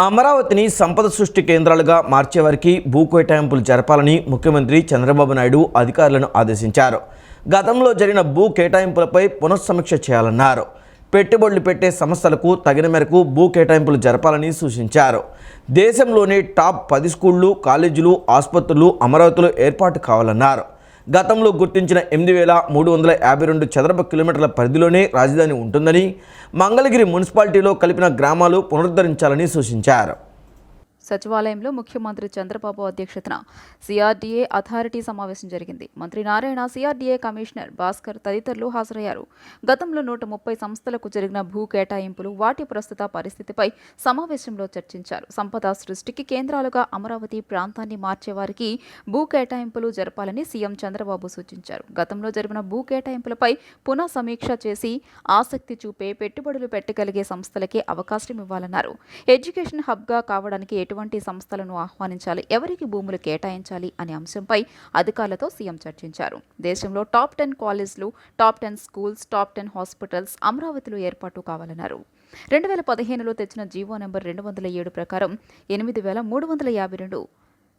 అమరావతిని సంపద సృష్టి కేంద్రాలుగా మార్చేవారికి భూ కేటాయింపులు జరపాలని ముఖ్యమంత్రి చంద్రబాబు నాయుడు అధికారులను ఆదేశించారు. గతంలో జరిగిన భూ కేటాయింపులపై పునఃసమీక్ష చేయాలన్నారు. పెట్టుబడులు పెట్టే సంస్థలకు తగిన మేరకు భూ కేటాయింపులు జరపాలని సూచించారు. దేశంలోని టాప్ 10 స్కూళ్లు, కాలేజీలు, ఆసుపత్రులు అమరావతిలో ఏర్పాటు కావాలన్నారు. గతంలో గుర్తించిన 8,352 చదరపు కిలోమీటర్ల పరిధిలోనే రాజధాని ఉంటుందని, మంగళగిరి మున్సిపాలిటీలో కలిపిన గ్రామాలు పునరుద్ధరించాలని సూచించారు. సచివాలయంలో ముఖ్యమంత్రి చంద్రబాబు అధ్యక్షతన సిఆర్డీఏ అథారిటీ సమావేశం జరిగింది. మంత్రి నారాయణ, సిఆర్డీఏ కమిషనర్ భాస్కర్ తదితరులు హాజరయ్యారు. గతంలో 130 సంస్థలకు జరిగిన భూ కేటాయింపులు, వాటి ప్రస్తుత పరిస్థితిపై సమావేశంలో చర్చించారు. సంపద సృష్టికి కేంద్రాలుగా అమరావతి ప్రాంతాన్ని మార్చేవారికి భూ కేటాయింపులు జరపాలని సీఎం చంద్రబాబు సూచించారు. గతంలో జరిగిన భూ కేటాయింపులపై పునః సమీక్ష చేసి ఆసక్తి చూపే పెట్టుబడులు పెట్టగలిగే సంస్థలకే అవకాశం ఇవ్వాలన్నారు. ఎడ్యుకేషన్ హబ్గా కావడానికి ఎటువంటి సంస్థలను ఆహ్వానించాలి, ఎవరికి భూములు కేటాయించాలి అనే అంశంపై అధికారులతో సీఎం చర్చించారు. దేశంలో టాప్ 10 కాలేజీలు, టాప్ 10 స్కూల్స్, టాప్ 10 హాస్పిటల్స్ అమరావతిలో ఏర్పాటు కావాలన్నారు. 2015లో తెచ్చిన జీవో నెంబర్ 207 ప్రకారం 8,352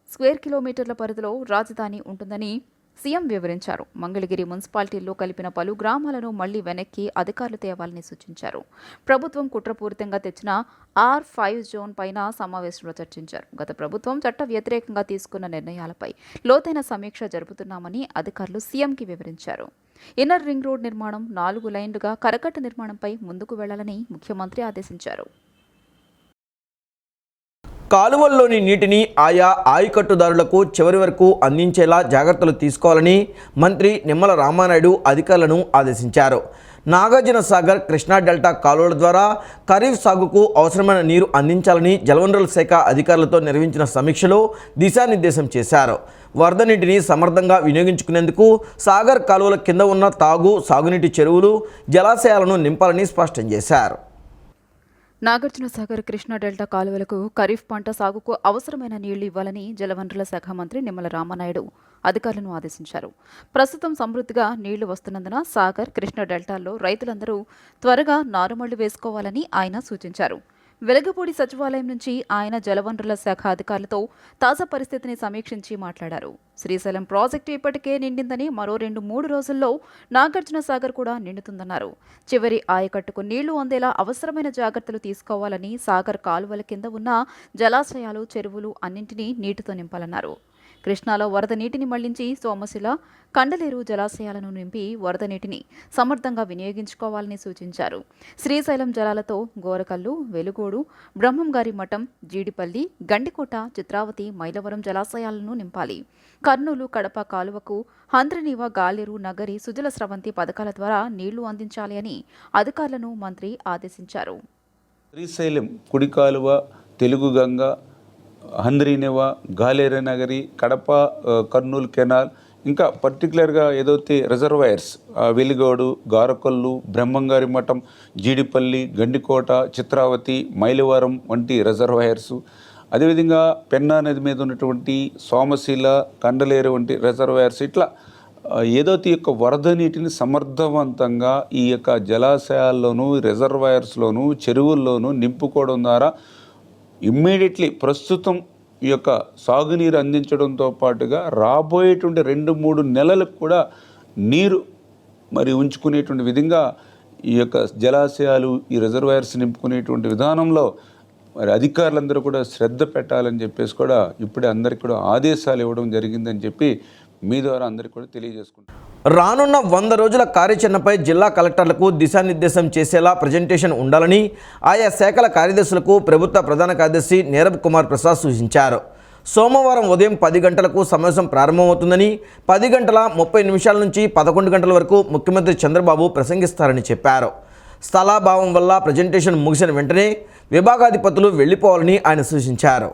స్క్వేర్ కిలోమీటర్ల పరిధిలో రాజధాని ఉంటుందని సీఎం వివరించారు. మంగళగిరి మున్సిపాలిటీల్లో కలిపిన పలు గ్రామాలను మళ్లీ వెనక్కి అధికారులు తేవాలని సూచించారు. ప్రభుత్వం కుట్రపూరితంగా తెచ్చిన R5 జోన్ పైన సమావేశంలో చర్చించారు. గత ప్రభుత్వం చట్ట వ్యతిరేకంగా తీసుకున్న నిర్ణయాలపై లోతైన సమీక్ష జరుపుతున్నామని అధికారులు సీఎంకి వివరించారు. ఇన్నర్ రింగ్ రోడ్ నిర్మాణం 4 లైన్లుగా కరకట్ట నిర్మాణంపై ముందుకు వెళ్లాలని ముఖ్యమంత్రి ఆదేశించారు. కాలువల్లోని నీటిని ఆయా ఆయకట్టుదారులకు చివరి వరకు అందించేలా జాగ్రత్తలు తీసుకోవాలని మంత్రి నిమ్మల రామానాయుడు అధికారులను ఆదేశించారు. నాగార్జున సాగర్, కృష్ణా డెల్టా కాలువల ద్వారా ఖరీఫ్ సాగుకు అవసరమైన నీరు అందించాలని జలవనరుల శాఖ అధికారులతో నిర్వహించిన సమీక్షలో దిశానిర్దేశం చేశారు. వరద నీటిని సమర్థంగా వినియోగించుకునేందుకు సాగర్ కాలువల కింద ఉన్న తాగు, సాగునీటి చెరువులు, జలాశయాలను నింపాలని స్పష్టం చేశారు. నాగార్జున సాగర్, కృష్ణా డెల్టా కాలువలకు ఖరీఫ్ పంట సాగుకు అవసరమైన నీళ్లు ఇవ్వాలని జలవనరుల శాఖ మంత్రి నిమ్మల రామానాయుడు అధికారులను ఆదేశించారు. ప్రస్తుతం సమృద్ధిగా నీళ్లు వస్తున్నందున సాగర్, కృష్ణా డెల్టాల్లో రైతులందరూ త్వరగా నారుమళ్లు వేసుకోవాలని ఆయన సూచించారు. వెలగపూడి సచివాలయం నుంచి ఆయన జలవనరుల శాఖ అధికారులతో తాజా పరిస్థితిని సమీక్షించి మాట్లాడారు. శ్రీశైలం ప్రాజెక్టు ఇప్పటికే నిండిందని, మరో 2-3 రోజుల్లో నాగార్జున సాగర్ కూడా నిండుతుందన్నారు. చివరి ఆయకట్టుకు నీళ్లు అందేలా అవసరమైన జాగ్రత్తలు తీసుకోవాలని, సాగర్ కాలువల కింద ఉన్న జలాశయాలు, చెరువులు అన్నింటినీ నీటితో నింపాలన్నారు. కృష్ణాలో వరద నీటిని మళ్లించి సోమశిల, కండలేరు జలాశయాలను నింపి వరద నీటిని సమర్థంగా వినియోగించుకోవాలని సూచించారు. శ్రీశైలం జలాలతో గోరకల్లు, వెలుగోడు, బ్రహ్మంగారి మఠం, జీడిపల్లి, గండికోట, చిత్రావతి, మైలవరం జలాశయాలను నింపాలి. కర్నూలు, కడప కాలువకు హంద్రనీవ, గాలేరు, నగరి, సుజల స్రవంతి పథకాల ద్వారా నీళ్లు అందించాలి అని అధికారులను మంత్రి ఆదేశించారు. శ్రీశైలం కుడి కాలువ, తెలుగు గంగ, హంద్రీనేవ, గాలేరు నగరి, కడప, కర్నూలు కెనాల్, ఇంకా పర్టికులర్గా ఏదైతే రిజర్వాయర్స్ వెలిగోడు, గారకొల్లు, బ్రహ్మంగారి మఠం, జీడిపల్లి, గండికోట, చిత్రావతి, మైలవరం వంటి రిజర్వాయర్సు, అదేవిధంగా పెన్నా నది మీద ఉన్నటువంటి సోమశిల, కండలేరు వంటి రిజర్వాయర్స్, ఇట్లా ఏదైతే యొక్క వరద నీటిని సమర్థవంతంగా ఈ యొక్క జలాశయాల్లోనూ, రిజర్వాయర్స్లోనూ, చెరువుల్లోనూ నింపుకోవడం ద్వారా ఇమ్మీడియట్లీ ప్రస్తుతం ఈ యొక్క సాగునీరు అందించడంతో పాటుగా రాబోయేటువంటి 2-3 నెలలకు కూడా నీరు మరి ఉంచుకునేటువంటి విధంగా ఈ యొక్క జలాశయాలు, ఈ రిజర్వాయర్స్ నింపుకునేటువంటి విధానంలో మరి అధికారులందరూ కూడా శ్రద్ధ పెట్టాలని చెప్పేసి కూడా ఇప్పుడే అందరికీ కూడా ఆదేశాలు ఇవ్వడం జరిగిందని చెప్పి మీ ద్వారా అందరికీ కూడా తెలియజేసుకుంటాం. రానున్న 100 రోజుల కార్యాచరణపై జిల్లా కలెక్టర్లకు దిశానిర్దేశం చేసేలా ప్రజెంటేషన్ ఉండాలని ఆయా శాఖల కార్యదర్శులకు ప్రభుత్వ ప్రధాన కార్యదర్శి నీరబ్ కుమార్ ప్రసాద్ సూచించారు. సోమవారం ఉదయం 10 గంటలకు సమావేశం ప్రారంభమవుతుందని, 10:30 నుంచి 11 గంటల వరకు ముఖ్యమంత్రి చంద్రబాబు ప్రసంగిస్తారని చెప్పారు. స్థలాభావం వల్ల ప్రజెంటేషన్ ముగిసిన వెంటనే విభాగాధిపతులు వెళ్లిపోవాలని ఆయన సూచించారు.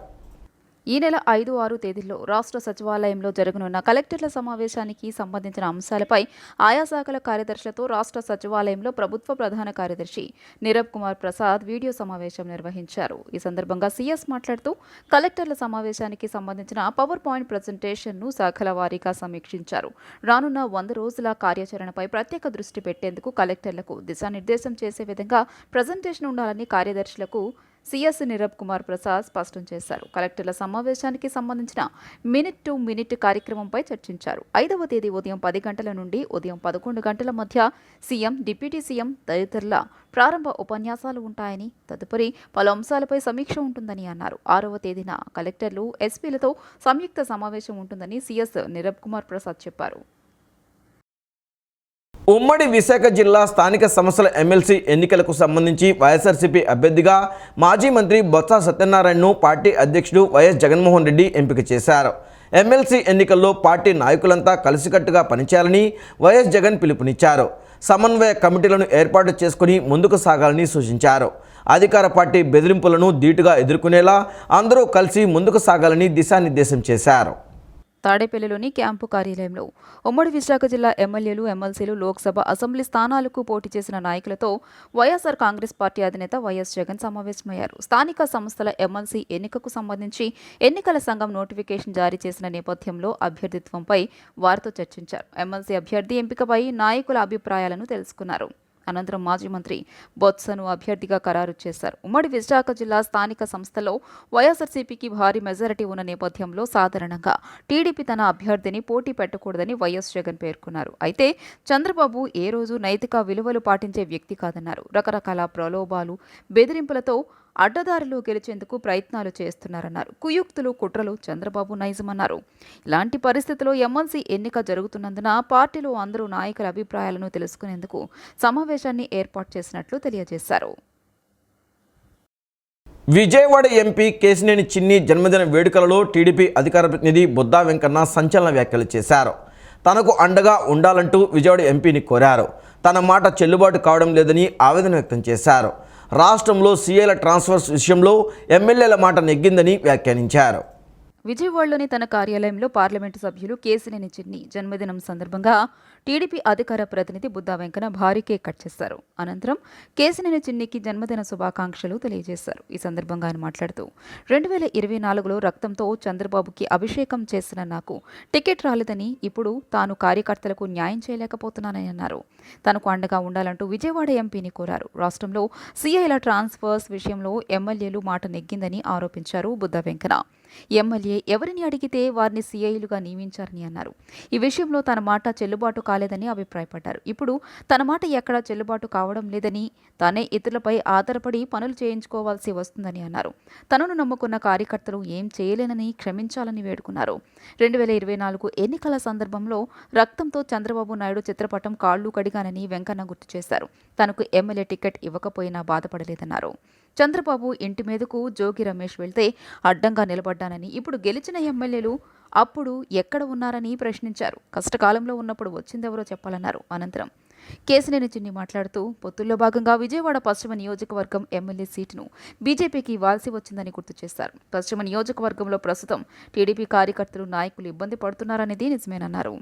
ఈ నెల 5-6 తేదీల్లో రాష్ట్ర సచివాలయంలో జరగనున్న కలెక్టర్ల సమావేశానికి సంబంధించిన అంశాలపై ఆయా శాఖల కార్యదర్శులతో రాష్ట్ర సచివాలయంలో ప్రభుత్వ ప్రధాన కార్యదర్శి నీరబ్ కుమార్ ప్రసాద్ వీడియో సమావేశం నిర్వహించారు. ఈ సందర్భంగా సీఎస్ మాట్లాడుతూ కలెక్టర్ల సమావేశానికి సంబంధించిన పవర్ పాయింట్ ప్రజెంటేషన్ను శాఖల వారీగా సమీక్షించారు. రానున్న 100 రోజుల కార్యాచరణపై ప్రత్యేక దృష్టి పెట్టేందుకు కలెక్టర్లకు దిశానిర్దేశం చేసే విధంగా ప్రజెంటేషన్ ఉండాలని కార్యదర్శులకు సిఎస్ నిరబ్ కుమార్ ప్రసాద్ స్పష్టం చేశారు. కలెక్టర్ల సమావేశానికి సంబంధించిన మినిట్ టు మినిట్ కార్యక్రమంపై చర్చించారు. 5వ తేదీ ఉదయం 10 గంటల నుండి ఉదయం 11 గంటల మధ్య సీఎం, డిప్యూటీ సీఎం తదితరుల ప్రారంభ ఉపన్యాసాలు ఉంటాయని, తదుపరి పలు అంశాలపై సమీక్ష ఉంటుందని అన్నారు. 6వ తేదీన కలెక్టర్లు, ఎస్పీలతో సంయుక్త సమావేశం ఉంటుందని సిఎస్ నిరబ్ కుమార్ ప్రసాద్ చెప్పారు. ఉమ్మడి విశాఖ జిల్లా స్థానిక సంస్థల ఎమ్మెల్సీ ఎన్నికలకు సంబంధించి వైఎస్ఆర్సీపీ అభ్యర్థిగా మాజీ మంత్రి బొత్స సత్యనారాయణను పార్టీ అధ్యక్షుడు వైఎస్ జగన్మోహన్ రెడ్డి ఎంపిక చేశారు. ఎమ్మెల్సీ ఎన్నికల్లో పార్టీ నాయకులంతా కలిసికట్టుగా పనిచేయాలని వైఎస్ జగన్ పిలుపునిచ్చారు. సమన్వయ కమిటీలను ఏర్పాటు చేసుకుని ముందుకు సాగాలని సూచించారు. అధికార పార్టీ బెదిరింపులను ధీటుగా ఎదుర్కొనేలా అందరూ కలిసి ముందుకు సాగాలని దిశానిర్దేశం చేశారు. తాడేపల్లిలోని క్యాంపు కార్యాలయంలో ఉమ్మడి విశాఖ జిల్లా ఎమ్మెల్యేలు, ఎమ్మెల్సీలు, లోక్సభ, అసెంబ్లీ స్థానాలకు పోటీ చేసిన నాయకులతో వైఎస్ఆర్ కాంగ్రెస్ పార్టీ అధినేత వైఎస్ జగన్ సమావేశమయ్యారు. స్థానిక సంస్థల ఎమ్మెల్సీ ఎన్నికకు సంబంధించి ఎన్నికల సంఘం నోటిఫికేషన్ జారీ చేసిన నేపథ్యంలో అభ్యర్థిత్వంపై వారితో చర్చించారు. ఎమ్మెల్సీ అభ్యర్థి ఎంపికపై నాయకుల అభిప్రాయాలను తెలుసుకున్నారు. అనంతరం మాజీ మంత్రి బొత్సను అభ్యర్థిగా ఖరారు చేశారు. ఉమ్మడి విశాఖ జిల్లా స్థానిక సంస్థలో వైఎస్ఆర్సీపీకి భారీ మెజారిటీ ఉన్న నేపథ్యంలో సాధారణంగా టీడీపీ తన అభ్యర్థిని పోటీ పెట్టకూడదని వైఎస్ జగన్ పేర్కొన్నారు. అయితే చంద్రబాబు ఏ రోజు నైతిక విలువలు పాటించే వ్యక్తి కాదన్నారు. రకరకాల ప్రలోభాలు, బెదిరింపులతో అడ్డదారిలో గెలిచేందుకు ప్రయత్నాలు చేస్తున్నారన్నారు. కుయుక్తులు, కుట్రలు చంద్రబాబు నైజమన్నారు. ఇలాంటి పరిస్థితిలో ఎమ్మెల్సీ ఎన్నిక జరుగుతున్నందున పార్టీలో అందరూ నాయకుల అభిప్రాయాలను తెలుసుకునేందుకు సమావేశాన్ని ఏర్పాటు చేసినట్లు తెలియజేశారు. విజయవాడ ఎంపీ కేశినేని చిన్ని జన్మదిన వేడుకలలో టీడీపీ అధికార ప్రతినిధి బుద్దా వెంకన్న సంచలన వ్యాఖ్యలు చేశారు. తనకు అండగా ఉండాలంటూ విజయవాడ ఎంపీని కోరారు. తన మాట చెల్లుబాటు కావడం లేదని ఆవేదన వ్యక్తం చేశారు. రాష్ట్రంలో సీఏల ట్రాన్స్ఫర్స్ విషయంలో ఎమ్మెల్యేల మాట నెగ్గిందని వ్యాఖ్యానించారు. విజయవాడలోని తన కార్యాలయంలో పార్లమెంటు సభ్యులు కేశినేని చిన్ని జన్మదినం సందర్భంగా టీడీపీ అధికార ప్రతినిధి బుద్దా వెంకన్న భారీ కేక్ కట్ చేశారు. అనంతరం కేశినేని చిన్నికి జన్మదిన శుభాకాంక్షలు తెలియజేశారు. ఈ సందర్భంగా ఆయన మాట్లాడుతూ 2024లో రక్తంతో చంద్రబాబుకి అభిషేకం చేసిన నాకు టికెట్ రాలేదని, ఇప్పుడు తాను కార్యకర్తలకు న్యాయం చేయలేకపోతున్నానని అన్నారు. తనకు అండగా ఉండాలంటూ విజయవాడ ఎంపీని కోరారు. రాష్ట్రంలో సీఐల ట్రాన్స్ఫర్స్ విషయంలో ఎమ్మెల్యేలు మాట నెగ్గిందని ఆరోపించారు బుద్దా వెంకన్న. ఎమ్మెల్యే ఎవరిని అడిగితే వారిని సీఐలుగా నియమించారని అన్నారు. ఈ విషయంలో తన మాట చెల్లుబాటు కాలేదని అభిప్రాయపడ్డారు. ఇప్పుడు తన మాట ఎక్కడా చెల్లుబాటు కావడం లేదని, తానే ఇతరులపై ఆధారపడి పనులు చేయించుకోవాల్సి వస్తుందని అన్నారు. తనను నమ్ముకున్న కార్యకర్తలు ఏం చేయలేనని క్షమించాలని వేడుకున్నారు. 2024 ఎన్నికల సందర్భంలో రక్తంతో చంద్రబాబు నాయుడు చిత్రపటం కాళ్లు కడిగానని వెంకన్న గుర్తు చేశారు. తనకు ఎమ్మెల్యే టికెట్ ఇవ్వకపోయినా బాధపడలేదన్నారు. చంద్రబాబు ఇంటి మీదకు జోగి రమేష్ వెళ్తే అడ్డంగా నిలబడ్డానని, ఇప్పుడు గెలిచిన ఎమ్మెల్యేలు అప్పుడు ఎక్కడ ఉన్నారని ప్రశ్నించారు. కష్టకాలంలో ఉన్నప్పుడు వచ్చిందెవరో చెప్పాలన్నారు. అనంతరం కేశినేని చిన్ని మాట్లాడుతూ పొత్తుల్లో భాగంగా విజయవాడ పశ్చిమ నియోజకవర్గం ఎమ్మెల్యే సీటును బీజేపీకి ఇవ్వాల్సి వచ్చిందని గుర్తు చేశారు. పశ్చిమ నియోజకవర్గంలో ప్రస్తుతం టీడీపీ కార్యకర్తలు, నాయకులు ఇబ్బంది పడుతున్నారనేది నిజమేనన్నారు.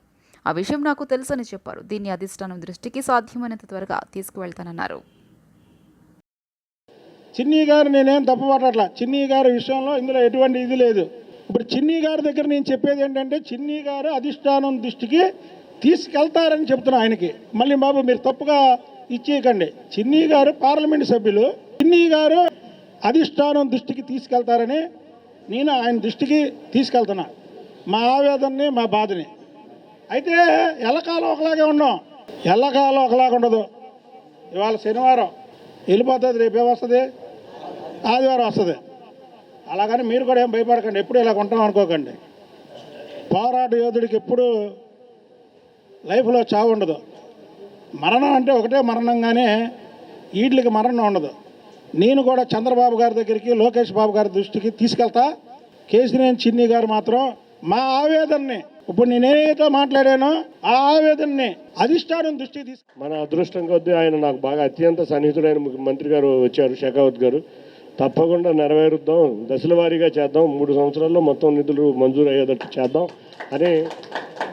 ఆ విషయం నాకు తెలుసని చెప్పారు. దీన్ని అధిష్టానం దృష్టికి సాధ్యమైనంత త్వరగా తీసుకువెళ్తానన్నారు. చిన్ని గారు నేనేం తప్పుపట్టట్లా. చిన్ని గారి విషయంలో ఇందులో ఎటువంటి ఇది లేదు. ఇప్పుడు చిన్ని గారి దగ్గర నేను చెప్పేది ఏంటంటే, చిన్ని గారు అధిష్టానం దృష్టికి తీసుకెళ్తారని చెప్తున్నా ఆయనకి. మళ్ళీ బాబు మీరు తప్పుగా ఇచ్చేయకండి. చిన్ని గారు పార్లమెంటు సభ్యులు, చిన్ని గారు అధిష్టానం దృష్టికి తీసుకెళ్తారని నేను ఆయన దృష్టికి తీసుకెళ్తున్నా మా ఆవేదనని, మా బాధని. అయితే ఎల్లకాలం ఒకలాగే ఉన్నాం, ఎల్లకాలం ఒకలాగా ఉండదు. ఇవాళ శనివారం వెళ్ళిపోతుంది, రేపే వస్తుంది, ఆదివారం వస్తుంది. అలాగని మీరు కూడా ఏం భయపడకండి, ఎప్పుడు ఇలా ఉంటాం అనుకోకండి. పోరాట యోధుడికి ఎప్పుడు లైఫ్లో చావు ఉండదు. మరణం అంటే ఒకటే మరణం, కానీ వీటికి మరణం ఉండదు. నేను కూడా చంద్రబాబు గారి దగ్గరికి, లోకేష్ బాబు గారి దృష్టికి తీసుకెళ్తా. కేశినేని చిన్ని గారు మాత్రం మా ఆవేదనని, ఇప్పుడు నేనేదో మాట్లాడానో ఆ ఆవేదనని అధిష్టానం దృష్టికి మన అదృష్టం కొద్దీ ఆయన నాకు బాగా అత్యంత సన్నిహితుడైన మంత్రి గారు వచ్చారు, షెకావత్ గారు. తప్పకుండా నెరవేరుద్దాం, దశల వారీగా చేద్దాం, 3 సంవత్సరాల్లో మొత్తం నిధులు మంజూరు అయ్యేటట్టు చేద్దాం అని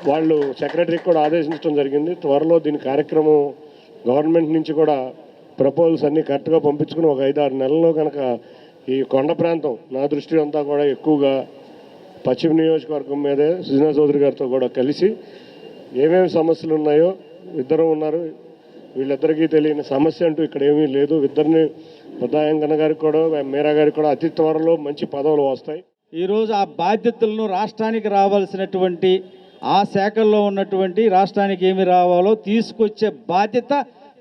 వాళ్ళు సెక్రటరీకి కూడా ఆదేశించడం జరిగింది. త్వరలో దీని కార్యక్రమం గవర్నమెంట్ నుంచి కూడా ప్రపోజల్స్ అన్నీ కరెక్ట్గా పంపించుకుని ఒక 5-6 నెలల్లో కనుక ఈ కొండ ప్రాంతం, నా దృష్టి అంతా కూడా ఎక్కువగా పశ్చిమ నియోజకవర్గం మీదే సుజనా చౌదరి గారితో కూడా కలిసి ఏమేమి సమస్యలు ఉన్నాయో, ఇద్దరు ఉన్నారు, వీళ్ళిద్దరికీ తెలియని సమస్య అంటూ ఇక్కడ ఏమీ లేదు. ఇద్దరిని ఉదయాంకన్న గారికి కూడా మీరా గారికి కూడా అతి త్వరలో మంచి పదవులు వస్తాయి. ఈరోజు ఆ బాధ్యతలను రాష్ట్రానికి రావాల్సినటువంటి ఆ శాఖల్లో ఉన్నటువంటి రాష్ట్రానికి ఏమి రావాలో తీసుకొచ్చే బాధ్యత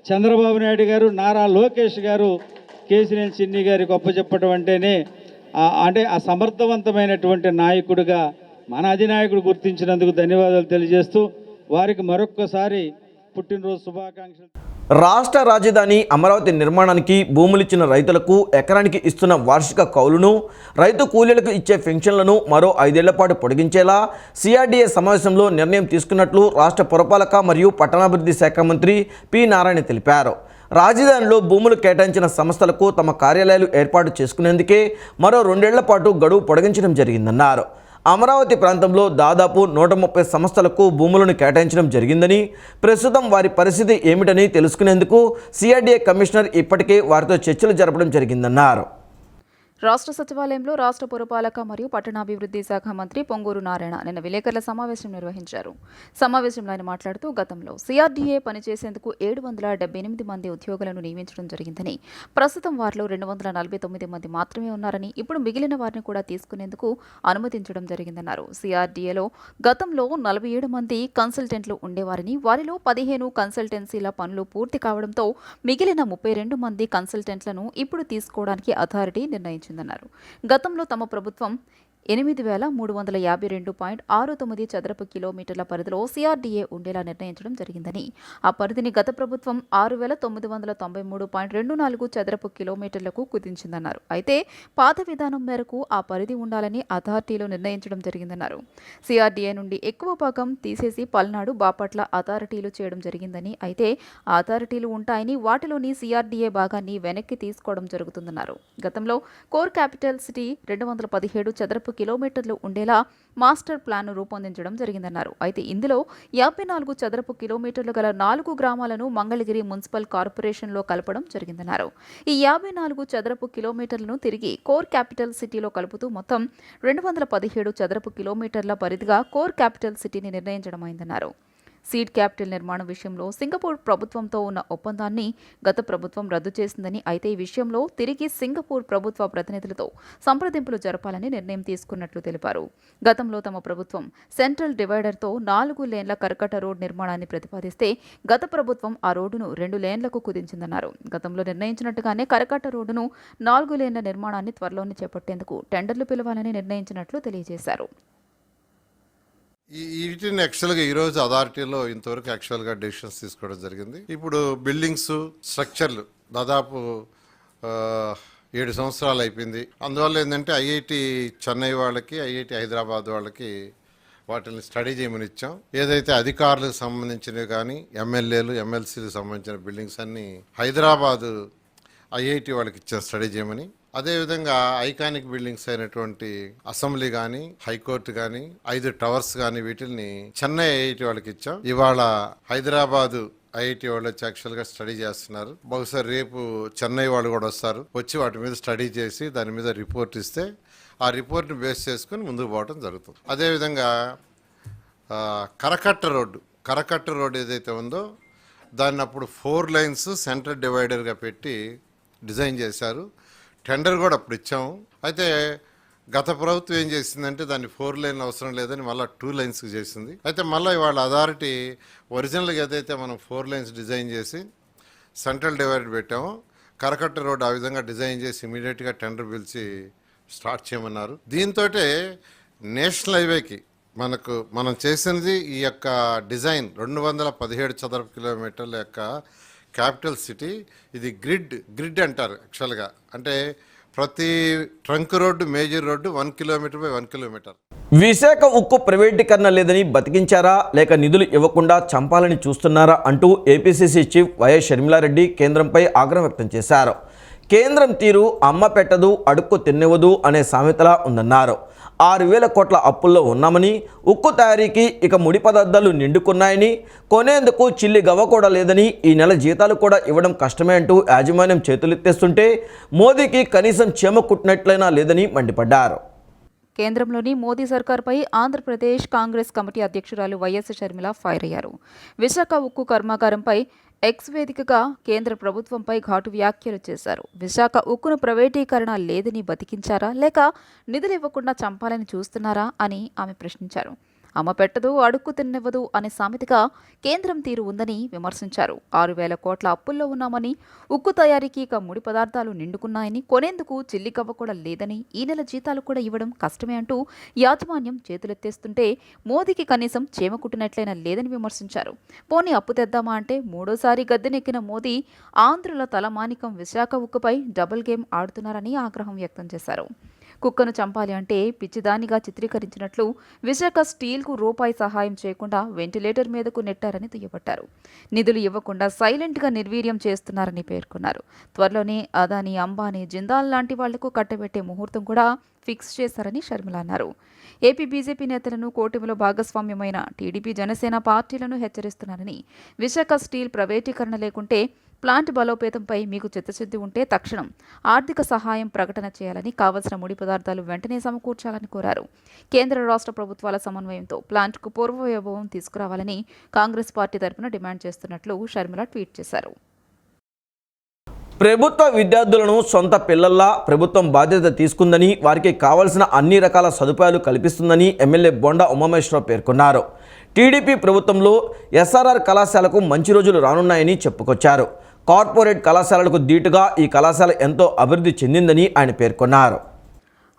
చంద్రబాబు నాయుడు గారు, నారా లోకేష్ గారు, కేసినేని చిన్ని గారికి అప్పచెప్పడం అంటేనే అంటే ఆ సమర్థవంతమైనటువంటి నాయకుడిగా మన అధినాయకుడు గుర్తించినందుకు ధన్యవాదాలు తెలియజేస్తూ వారికి మరొక్కసారి పుట్టినరోజు శుభాకాంక్షలు. రాష్ట్ర రాజధాని అమరావతి నిర్మాణానికి భూములిచ్చిన రైతులకు ఎకరానికి ఇస్తున్న వార్షిక కౌలును, రైతు కూలీలకు ఇచ్చే పెన్షన్లను మరో 5 ఏళ్ల పాటు పొడిగించేలా సిఆర్డీఏ సమావేశంలో నిర్ణయం తీసుకున్నట్లు రాష్ట్ర పురపాలక మరియు పట్టణాభివృద్ధి శాఖ మంత్రి పి నారాయణ తెలిపారు. రాజధానిలో భూములు కేటాయించిన సంస్థలకు తమ కార్యాలయాలు ఏర్పాటు చేసుకునేందుకే మరో 2 ఏళ్ల పాటు గడువు పొడిగించడం జరిగిందన్నారు. అమరావతి ప్రాంతంలో దాదాపు 130 సంస్థలకు భూములను కేటాయించడం జరిగిందని, ప్రస్తుతం వారి పరిస్థితి ఏమిటని తెలుసుకునేందుకు సిఆర్డీఏ కమిషనర్ ఇప్పటికే వారితో చర్చలు జరపడం జరిగిందన్నారు. రాష్ట్ర సచివాలయంలో రాష్ట్ర పురపాలక మరియు పట్టణాభివృద్ధి శాఖ మంత్రి పొంగూరు నారాయణ నిన్న విలేకరుల సమావేశం నిర్వహించారు. సమావేశంలో ఆయన మాట్లాడుతూ గతంలో సిఆర్డీఏ పనిచేసేందుకు 778 మంది ఉద్యోగులను నియమించడం జరిగిందని, ప్రస్తుతం వారిలో 249 మంది మాత్రమే ఉన్నారని, ఇప్పుడు మిగిలిన వారిని కూడా తీసుకునేందుకు అనుమతించడం జరిగిందన్నారు. సిఆర్డీఏలో గతంలో 47 మంది కన్సల్టెంట్లు ఉండేవారని, వారిలో 15 కన్సల్టెన్సీల పనులు పూర్తి కావడంతో మిగిలిన 32 మంది కన్సల్టెంట్లను ఇప్పుడు తీసుకోవడానికి అథారిటీ నిర్ణయించింది. గతంలో తమ ప్రభుత్వం 8,352.69 చదరపు కిలోమీటర్ల పరిధిలో సిఆర్డీఏ ఉండేలా నిర్ణయించడం జరిగిందని, ఆ పరిధిని గత ప్రభుత్వం 6,993.24 చదరపు కిలోమీటర్లకు కుదించిందన్నారు. అయితే పాత విధానం మేరకు ఆ పరిధి ఉండాలని అథారిటీలో నిర్ణయించడం జరిగిందన్నారు. సిఆర్డీఏ నుండి ఎక్కువ భాగం తీసేసి పల్నాడు, బాపట్ల అథారిటీలు చేయడం జరిగిందని, అయితే ఆ అథారిటీలు ఉంటాయని, వాటిలోని సిఆర్డీఏ భాగాన్ని వెనక్కి తీసుకోవడం జరుగుతుందన్నారు. గతంలో కోర్ క్యాపిటల్ సిటీ 217 చదరపు కిలోమీటర్లు ఉండేలా మాస్టర్ ప్లాన్ రూపొందించడం జరిగిందన్నారు. అయితే ఇందులో 54 చదరపు కిలోమీటర్లు గల 4 గ్రామాలను మంగళగిరి మున్సిపల్ కార్పొరేషన్లో కలపడం జరిగిందన్నారు. ఈ 54 చదరపు కిలోమీటర్లను తిరిగి కోర్ క్యాపిటల్ సిటీలో కలుపుతూ మొత్తం 217 చదరపు కిలోమీటర్ల పరిధిగా కోర్ క్యాపిటల్ సిటీని నిర్ణయించడమైందన్నారు. సీడ్ క్యాపిటల్ నిర్మాణం విషయంలో సింగపూర్ ప్రభుత్వంతో ఉన్న ఒప్పందాన్ని గత ప్రభుత్వం రద్దు చేసిందని, అయితే ఈ విషయంలో తిరిగి సింగపూర్ ప్రభుత్వ ప్రతినిధులతో సంప్రదింపులు జరపాలని నిర్ణయం తీసుకున్నట్లు తెలిపారు. గతంలో తమ ప్రభుత్వం సెంట్రల్ డివైడర్తో 4 లేన్ల కర్కట రోడ్ నిర్మాణాన్ని ప్రతిపాదిస్తే గత ప్రభుత్వం ఆ రోడ్డును 2 లేన్లకు కుదించిందన్నారు. గతంలో నిర్ణయించినట్టుగానే కర్కట రోడ్డును 4 లేన్ల నిర్మాణాన్ని త్వరలోనే చేపట్టేందుకు టెండర్లు పిలవాలని నిర్ణయించినట్లు తెలియజేశారు. వీటిని యాక్చువల్గా ఈరోజు అథారిటీలో ఇంతవరకు యాక్చువల్గా డెసిషన్స్ తీసుకోవడం జరిగింది. ఇప్పుడు బిల్డింగ్స్, స్ట్రక్చర్లు దాదాపు 7 సంవత్సరాలు అయిపోయింది. అందువల్ల ఏంటంటే ఐఐటి చెన్నై వాళ్ళకి, ఐఐటి హైదరాబాద్ వాళ్ళకి వాటిని స్టడీ చేయమని ఇచ్చాం. ఏదైతే అధికారులకు సంబంధించినవి కానీ, ఎమ్మెల్యేలు, ఎమ్మెల్సీలకు సంబంధించిన బిల్డింగ్స్ అన్నీ హైదరాబాదు ఐఐటి వాళ్ళకి ఇచ్చాం స్టడీ చేయమని. అదేవిధంగా ఐకానిక్ బిల్డింగ్స్ అయినటువంటి అసెంబ్లీ కానీ, హైకోర్టు కానీ, 5 టవర్స్ కానీ వీటిని చెన్నై ఐఐటి వాళ్ళకి ఇచ్చాం. ఇవాళ హైదరాబాదు ఐఐటి వాళ్ళు వచ్చి యాక్చువల్గా స్టడీ చేస్తున్నారు. బహుశా రేపు చెన్నై వాళ్ళు కూడా వస్తారు, వచ్చి వాటి మీద స్టడీ చేసి దాని మీద రిపోర్ట్ ఇస్తే ఆ రిపోర్ట్ని బేస్ చేసుకుని ముందుకు పోవడం జరుగుతుంది. అదేవిధంగా కరకట్ట రోడ్డు ఏదైతే ఉందో దాన్ని అప్పుడు 4 లైన్స్ సెంటర్ డివైడర్గా పెట్టి డిజైన్ చేశారు. టెండర్ కూడా అప్పుడు ఇచ్చాము. అయితే గత ప్రభుత్వం ఏం చేసిందంటే దాన్ని 4 లైన్లు అవసరం లేదని మళ్ళీ 2 లైన్స్కి చేసింది. అయితే మళ్ళీ ఇవాళ అథారిటీ ఒరిజినల్గా ఏదైతే మనం 4 లైన్స్ డిజైన్ చేసి సెంట్రల్ డివైడర్ పెట్టామో కరకట్ట రోడ్ ఆ విధంగా డిజైన్ చేసి ఇమీడియట్గా టెండర్ పిలిచి స్టార్ట్ చేయమన్నారు. దీంతో నేషనల్ హైవేకి మనం చేసినది ఈ యొక్క డిజైన్ 217 చదరపు కిలోమీటర్ల యొక్క క్యాపిటల్ సిటీ. ఇది గ్రిడ్ అంటారు యాక్చువల్గా. అంటే ప్రతి trunk road, major road 1 kilometre by 1 kilometre. Visakha ఉక్కు ప్రైవేటీకరణ లేదని బతికించారా లేక నిధులు ఇవ్వకుండా చంపాలని చూస్తున్నారా అంటూ ఏపీసీసీ చీఫ్ వైఎస్ షర్మిలారెడ్డి కేంద్రంపై ఆగ్రహం వ్యక్తం చేశారు. కేంద్రం తీరు అమ్మ పెట్టదు, అడుక్కు తిన్నవదు అనే సామెతలా ఉందన్నారు. 6,000 కోట్ల అప్పుల్లో ఉన్నామని, ఉక్కు తయారీకి ఇక ముడి పదార్థాలు నిండుకున్నాయని, కొనేందుకు చిల్లి గవ్వ కూడా లేదని, ఈ నెల జీతాలు కూడా ఇవ్వడం కష్టమే అంటూ యాజమాన్యం చేతులెత్తేస్తుంటే మోదీకి కనీసం చీమ కుట్టినట్లయినా లేదని మండిపడ్డారు. కేంద్రంలోని మోదీ సర్కార్పై ఆంధ్రప్రదేశ్ కాంగ్రెస్ కమిటీ అధ్యక్షురాలు వైఎస్ షర్మిల ఫైర్ అయ్యారు. విశాఖ ఉక్కు కర్మాగారంపై ఎక్స్ వేదికగా కేంద్ర ప్రభుత్వంపై ఘాటు వ్యాఖ్యలు చేశారు. విశాఖ ఉక్కును ప్రైవేటీకరణ లేదని బతికించారా లేక నిధులు ఇవ్వకుండా చంపాలని చూస్తున్నారా అని ఆమె ప్రశ్నించారు. అమ్మ పెట్టదు అడుక్కు తిన్నవ్వదు అనే సామెతగా కేంద్రం తీరు ఉందని విమర్శించారు. 6,000 కోట్ల అప్పుల్లో ఉన్నామని, ఉక్కు తయారీకి ఇక ముడి పదార్థాలు నిండుకున్నాయని, కొనేందుకు చిల్లికవ్వ కూడా లేదని, ఈ నెల జీతాలు కూడా ఇవ్వడం కష్టమే అంటూ యాజమాన్యం చేతులెత్తేస్తుంటే మోదీకి కనీసం చీమ కుట్టినట్లయినా లేదని విమర్శించారు. పోనీ అప్పు తెద్దామా అంటే మూడోసారి గద్దెనెక్కిన మోదీ ఆంధ్రుల తలమానికం విశాఖ ఉక్కుపై డబుల్ గేమ్ ఆడుతున్నారని ఆగ్రహం వ్యక్తం చేశారు. కుక్కను చంపాలి అంటే పిచ్చిదానిగా చిత్రీకరించినట్లు విశాఖ స్టీల్కు రూపాయి సహాయం చేయకుండా వెంటిలేటర్ మీదకు నెట్టారని దుయ్యబట్టారు. నిధులు ఇవ్వకుండా సైలెంట్గా నిర్వీర్యం చేస్తున్నారని పేర్కొన్నారు. త్వరలోనే అదానీ, అంబానీ, జిందాల్ లాంటి వాళ్లకు కట్టబెట్టే ముహూర్తం కూడా ఫిక్స్ చేశారని షర్మిల అన్నారు. ఏపీ బీజేపీ నేతలను కూటమిలో భాగస్వామ్యమైన టీడీపీ, జనసేన పార్టీలను హెచ్చరిస్తున్నారని, విశాఖ స్టీల్ ప్రైవేటీకరణ లేకుంటే ప్లాంట్ బలోపేతంపై మీకు చిత్తశుద్ధి ఉంటే తక్షణం ఆర్థిక సహాయం ప్రకటన చేయాలని, కావలసిన ముడి పదార్థాలు వెంటనే సమకూర్చాలని కోరారు. కేంద్ర రాష్ట్ర ప్రభుత్వాల సమన్వయంతో ప్లాంట్కు పూర్వ వైభవం తీసుకురావాలని కాంగ్రెస్ పార్టీ తరపున డిమాండ్ చేస్తున్నట్లు షర్మిల ట్వీట్ చేశారు. ప్రభుత్వ విద్యార్థులను సొంత పిల్లల్లా ప్రభుత్వం బాధ్యత తీసుకుందని, వారికి కావలసిన అన్ని రకాల సదుపాయాలు కల్పిస్తుందని ఎమ్మెల్యే బొండా ఉమామహేశ్వరరావు పేర్కొన్నారు. టీడీపీ ప్రభుత్వంలో ఎస్ఆర్ఆర్ కళాశాలకు మంచి రోజులు రానున్నాయని చెప్పుకొచ్చారు. కార్పొరేట్ కళాశాలలకు దీటుగా ఈ కళాశాల ఎంతో అభివృద్ధి చెందిందని ఆయన పేర్కొన్నారు.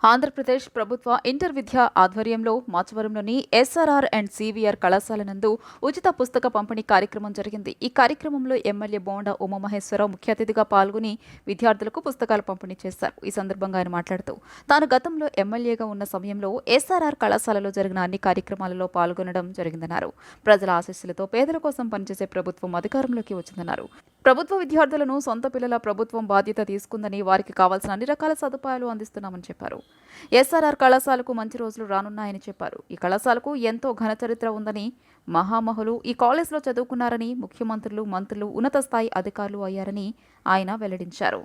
ఆంధ్రప్రదేశ్ ప్రభుత్వ ఇంటర్ విద్య ఆధ్వర్యంలో మాచవరంలోని ఎస్ఆర్ఆర్ అండ్ సివిఆర్ కళాశాల నందు ఉచిత పుస్తక పంపిణీ కార్యక్రమం జరిగింది. ఈ కార్యక్రమంలో ఎమ్మెల్యే బోండా ఉమామహేశ్వరరావు ముఖ్య అతిథిగా పాల్గొని విద్యార్థులకు పుస్తకాలు పంపిణీ చేశారు. ఈ సందర్భంగా ఆయన మాట్లాడుతూ తాను గతంలో ఎమ్మెల్యేగా ఉన్న సమయంలో ఎస్ఆర్ఆర్ కళాశాలలో జరిగిన అన్ని కార్యక్రమాలలో పాల్గొనడం జరిగిందన్నారు. ప్రజల ఆశీస్సులతో పేదల కోసం పనిచేసే ప్రభుత్వం అధికారంలోకి వచ్చిందన్నారు. ప్రభుత్వ విద్యార్థులను సొంత పిల్లల ప్రభుత్వం బాధ్యత తీసుకుందని, వారికి కావాల్సిన అన్ని రకాల సదుపాయాలు అందిస్తున్నామని చెప్పారు. ఎస్ఆర్ఆర్ కళాశాలకు మంచి రోజులు రానున్నాయని చెప్పారు. ఈ కళాశాలకు ఎంతో ఘన చరిత్ర ఉందని, మహామహులు ఈ కాలేజ్లో చదువుకున్నారని, ముఖ్యమంత్రులు, మంత్రులు, ఉన్నత స్థాయి అధికారులు అయ్యారని ఆయన వెల్లడించారు.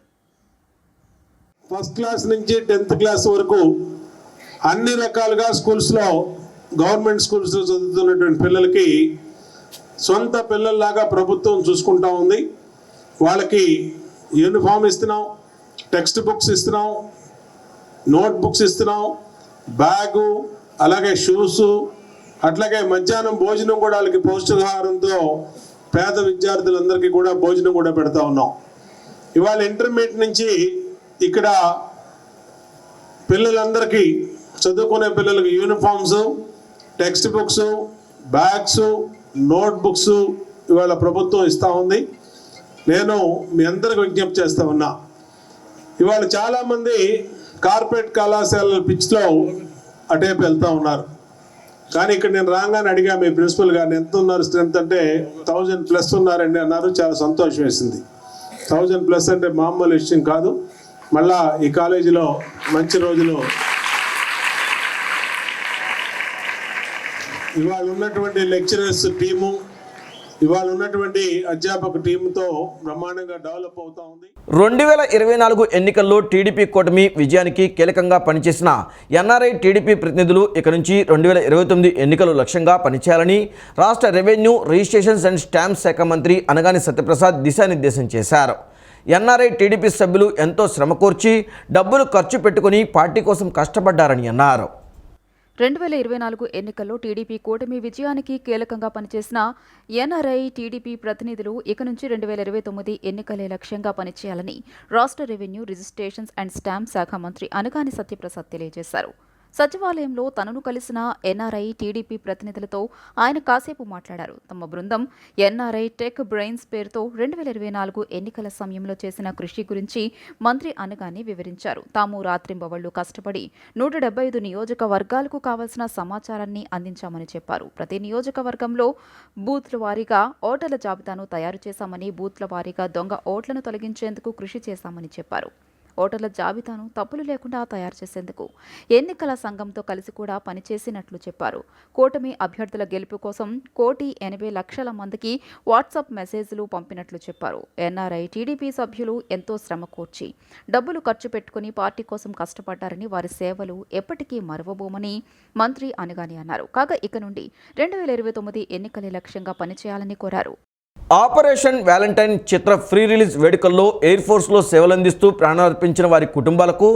ఫస్ట్ క్లాస్ నుంచి 10th క్లాస్ వరకు అన్ని రకాలుగా స్కూల్స్లో, గవర్నమెంట్ స్కూల్స్లో చదువుతున్నటువంటి పిల్లలకి సొంత పిల్లల్లాగా ప్రభుత్వం చూసుకుంటా ఉంది. వాళ్ళకి యూనిఫామ్ ఇస్తున్నాం, టెక్స్ట్ బుక్స్ ఇస్తున్నాం, నోట్ బుక్స్ ఇస్తున్నాం, బ్యాగు, అలాగే షూసు, అట్లాగే మధ్యాహ్నం భోజనం కూడా వాళ్ళకి పౌష్టికాహారంతో పేద విద్యార్థులందరికీ కూడా భోజనం కూడా పెడతా ఉన్నాం. ఇవాళ ఇంటర్మీడియట్ నుంచి ఇక్కడ పిల్లలందరికీ, చదువుకునే పిల్లలకి uniforms, text books, bags, note books ఇవాళ ప్రభుత్వం ఇస్తూ ఉంది. నేను మీ అందరికి విజ్ఞప్తి చేస్తా ఉన్నా, ఇవాళ చాలామంది కార్పొరేట్ కళాశాలల పిచ్లో అటేపు వెళ్తూ ఉన్నారు. కానీ ఇక్కడ నేను రాగానే అడిగా మీ ప్రిన్సిపల్ గారిని, ఎంత ఉన్నారు స్ట్రెంత్ అంటే 1000+ ఉన్నారండి అన్నారు. చాలా సంతోషం వేసింది. 1000+ అంటే మామూలు విషయం కాదు. మళ్ళా ఈ కాలేజీలో మంచి రోజులు, ఇవాళ ఉన్నటువంటి లెక్చరర్స్ టీము, ఇవాళ ఉన్నటువంటి అధ్యాపక టీంతో బ్రహ్మాండంగా డెవలప్ అవుతా ఉంది. 2024 ఎన్నికల్లో టీడీపీ కూటమి విజయానికి కీలకంగా పనిచేసిన ఎన్ఆర్ఐ టీడీపీ ప్రతినిధులు ఇక నుంచి 2029 ఎన్నికలు లక్ష్యంగా పనిచేయాలని రాష్ట్ర రెవెన్యూ, రిజిస్ట్రేషన్స్ అండ్ స్టాంప్స్ శాఖ మంత్రి అనగాని సత్యప్రసాద్ దిశానిర్దేశం చేశారు. ఎన్ఆర్ఐ టీడీపీ సభ్యులు ఎంతో శ్రమకూర్చి డబ్బులు ఖర్చు పెట్టుకుని పార్టీ కోసం కష్టపడ్డారని అన్నారు. 2024 ఎన్నికల్లో టీడీపీ కూటమి విజయానికి కీలకంగా పనిచేసిన ఎన్ఆర్ఐ టీడీపీ ప్రతినిధులు ఇక నుంచి 2029 ఎన్నికలే లక్ష్యంగా పనిచేయాలని రాష్ట్ర రెవెన్యూ, రిజిస్ట్రేషన్స్ అండ్ స్టాంప్ శాఖ మంత్రి అనగాని సత్యప్రసాద్ తెలియజేశారు. సచివాలయంలో తనను కలిసిన ఎన్ఆర్ఐ టీడీపీ ప్రతినిధులతో ఆయన కాసేపు మాట్లాడారు. తమ బృందం ఎన్ఆర్ఐ టెక్ బ్రెయిన్స్ పేరుతో 2024 ఎన్నికల సమయంలో చేసిన కృషి గురించి మంత్రి అనగాని వివరించారు. తాము రాత్రింబవళ్లు కష్టపడి 175 నియోజకవర్గాలకు కావాల్సిన సమాచారాన్ని అందించామని చెప్పారు. ప్రతి నియోజకవర్గంలో బూత్ల వారీగా ఓటర్ల జాబితాను తయారు చేశామని, బూత్ల వారీగా దొంగ ఓట్లను తొలగించేందుకు కృషి చేశామని చెప్పారు. ఓటర్ల జాబితాను తప్పులు లేకుండా తయారు చేసేందుకు ఎన్నికల సంఘంతో కలిసి కూడా పనిచేసినట్లు చెప్పారు. కూటమి అభ్యర్థుల గెలుపు కోసం 1,80,00,000 మందికి వాట్సాప్ మెసేజ్లు పంపినట్లు చెప్పారు. ఎన్ఆర్ఐ టీడీపీ సభ్యులు ఎంతో శ్రమ కూర్చి డబ్బులు ఖర్చు పెట్టుకుని పార్టీ కోసం కష్టపడ్డారని, వారి సేవలు ఎప్పటికీ మరవబోమని మంత్రి అనగాని అన్నారు. కాగా ఇక నుండి 2029 ఎన్నికలే లక్ష్యంగా పనిచేయాలని కోరారు. ఆపరేషన్ వ్యాలంటైన్ చిత్ర ఫ్రీ రిలీజ్ వేడుకల్లో ఎయిర్ ఫోర్స్లో సేవలందిస్తూ ప్రాణార్పించిన వారి కుటుంబాలకు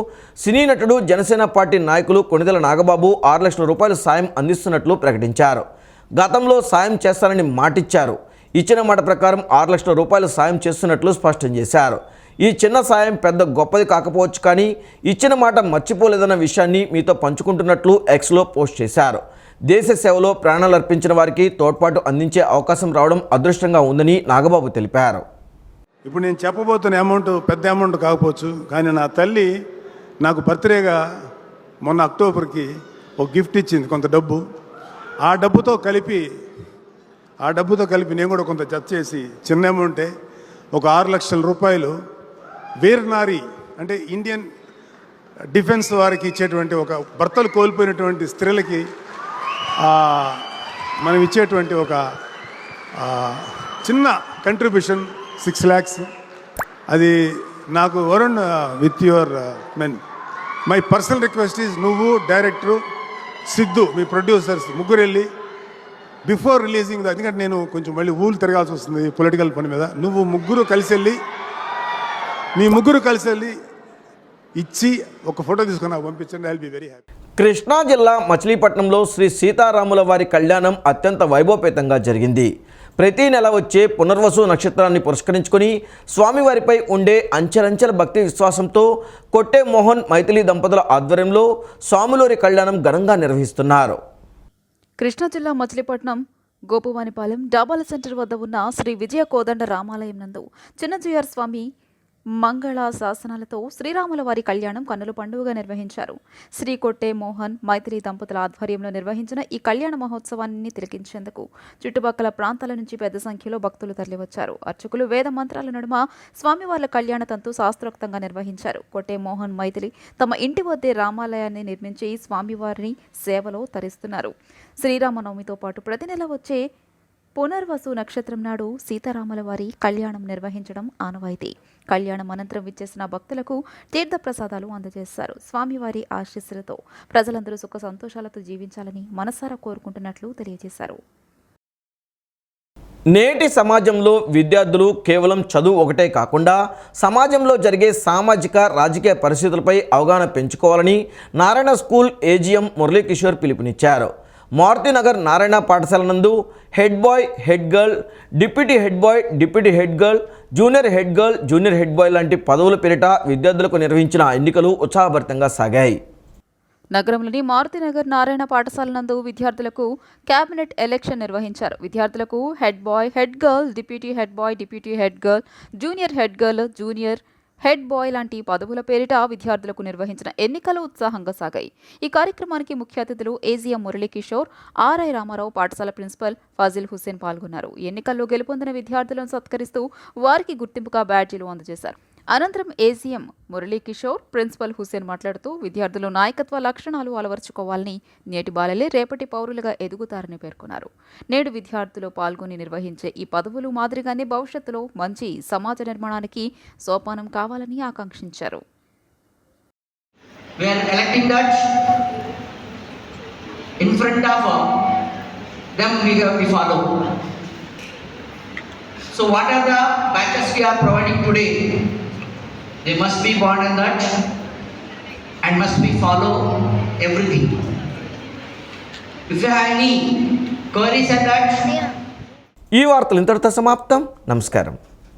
సినీ నటుడు జనసేన పార్టీ నాయకులు కొణిదెల నాగబాబు 6 లక్షల రూపాయల సాయం అందిస్తున్నట్లు ప్రకటించారు. గతంలో సాయం చేస్తానని మాటిచ్చారు. ఇచ్చిన మాట ప్రకారం 6 లక్షల రూపాయల సాయం చేస్తున్నట్లు స్పష్టం చేశారు. ఈ చిన్న సాయం పెద్ద గొప్పది కాకపోవచ్చు, కానీ ఇచ్చిన మాట మర్చిపోలేదన్న విషయాన్ని మీతో పంచుకుంటున్నట్లు ఎక్స్లో పోస్ట్ చేశారు. దేశ సేవలో ప్రాణాలు అర్పించిన వారికి తోడ్పాటు అందించే అవకాశం రావడం అదృష్టంగా ఉందని నాగబాబు తెలిపారు. ఇప్పుడు నేను చెప్పబోతున్న అమౌంట్ పెద్ద అమౌంట్ కాకపోవచ్చు, కానీ నా తల్లి నాకు బర్త్డేగా మొన్న అక్టోబర్కి ఒక గిఫ్ట్ ఇచ్చింది, కొంత డబ్బు. ఆ డబ్బుతో కలిపి నేను కూడా కొంత జత చేసి చిన్న అమౌంటే ఒక 6 లక్షల రూపాయలు వీరనారి అంటే ఇండియన్ డిఫెన్స్ వారికి ఇచ్చేటువంటి, ఒక భర్తలు కోల్పోయినటువంటి స్త్రీలకి మనం ఇచ్చేటువంటి ఒక చిన్న కంట్రిబ్యూషన్ 6 lakhs. అది నాకు Varun with your my personal request is, నువ్వు డైరెక్టరు సిద్ధు మీ ప్రొడ్యూసర్స్ ముగ్గురు వెళ్ళి బిఫోర్ రిలీజింగ్ ఎందుకంటే నేను కొంచెం మళ్ళీ ఊళ్ళు తిరగాల్సి వస్తుంది పొలిటికల్ పని మీద, నువ్వు ముగ్గురు కలిసి వెళ్ళి ఇచ్చి ఒక ఫోటో తీసుకొని నాకు పంపించండి. I will be very happy. Krishna జిల్లా మచిలీపట్నంలో శ్రీ సీతారాముల వారి కళ్యాణం అత్యంత వైభవపేతంగా జరిగింది. ప్రతి నెల వచ్చే పునర్వసు నక్షత్రాన్ని పురస్కరించుకొని స్వామివారిపై ఉండే అంచెలంచెల భక్తి విశ్వాసంతో కొట్టే మోహన్ మైథిలి దంపతుల ఆధ్వర్యంలో స్వాములవారి కళ్యాణం ఘనంగా నిర్వహిస్తున్నారు. కృష్ణా జిల్లా మచిలీపట్నం గోపువానిపాలెం డాబాల సెంటర్ వద్ద ఉన్న శ్రీ విజయ కోదండ రామాలయం నందు చిన్నజీఆర్ స్వామి మంగళ శాసనాలతో శ్రీరాముల వారి కళ్యాణం కన్నుల పండుగగా నిర్వహించారు. శ్రీ కొట్టే మోహన్ మైత్రి దంపతుల ఆధ్వర్యంలో నిర్వహించిన ఈ కళ్యాణ మహోత్సవాన్ని తిలకించేందుకు చుట్టుపక్కల ప్రాంతాల నుంచి పెద్ద సంఖ్యలో భక్తులు తరలివచ్చారు. అర్చకులు వేద మంత్రాల నడుమ స్వామివార్ల కళ్యాణ తంతు శాస్త్రోక్తంగా నిర్వహించారు. కొట్టే మోహన్ మైథిలి తమ ఇంటి వద్దే రామాలయాన్ని నిర్మించి స్వామివారిని సేవలో తరిస్తున్నారు. శ్రీరామనవమితో పాటు ప్రతి నెల వచ్చే పునర్వసు నక్షత్రం నాడు సీతారాముల వారి కళ్యాణం నిర్వహించడం ఆనవాయితీ. కళ్యాణం అనంతరం విచ్చేసిన భక్తులకు తీర్థ ప్రసాదాలు అందజేస్తారు. స్వామివారి ఆశీస్సులతో ప్రజలందరూ సుఖ సంతోషాలతో జీవించాలని మనసారా కోరుకుంటున్నట్లు తెలియజేశారు. నేటి సమాజంలో విద్యార్థులు కేవలం చదువు ఒకటే కాకుండా సమాజంలో జరిగే సామాజిక రాజకీయ పరిస్థితులపై అవగాహన పెంచుకోవాలని నారాయణ స్కూల్ ఏజీఎం మురళీకిషోర్ పిలుపునిచ్చారు. మారుతినగర్ నారాయణ పాఠశాల నందు head bye, head girl, deputy head bye, deputy head girl, junior head girl, junior head bye లాంటి పదవుల పేరిట విద్యార్థులకు నిర్వహించిన ఎన్నికలు ఉత్సాహభరితంగా సాగాయి. నగరంలోని మారుతినగర్ నారాయణ పాఠశాల నందు విద్యార్థులకు క్యాబినెట్ ఎలక్షన్ నిర్వహించారు. విద్యార్థులకు head bye, head girl, deputy head bye, deputy head girl, junior head girl, junior head bye లాంటి పదవుల పేరిట విద్యార్థులకు నిర్వహించిన ఎన్నికలు ఉత్సాహంగా సాగాయి. ఈ కార్యక్రమానికి ముఖ్య అతిథులు ఏజీఎం మురళీకిషోర్, ఆర్ఐ రామారావు పాఠశాల ప్రిన్సిపల్ ఫాజిల్ హుస్సేన్ పాల్గొన్నారు. ఎన్నికల్లో గెలుపొందిన విద్యార్థులను సత్కరిస్తూ వారికి గుర్తింపుగా బ్యాడ్జీలు అందజేశారు. అనంతరం ఏజీఎం మురళీకిషోర్, ప్రిన్సిపల్ హుస్సేన్ మాట్లాడుతూ విద్యార్థులు నాయకత్వ లక్షణాలు అలవర్చుకోవాలని, నేటి బాలలే రేపటి పౌరులుగా ఎదుగుతారని పేర్కొన్నారు. నేడు విద్యార్థులు పాల్గొని నిర్వహించే ఈ పదవులు మాదిరిగానే భవిష్యత్తులో మంచి సమాజ నిర్మాణానికి సోపానం కావాలని ఆకాంక్షించారు. So what are the batches we are providing today? They must be born in that and must be follow everything. If you have any queries at that, ఈ వార్తలు ఇంతటితో సమాప్తం. నమస్కారం.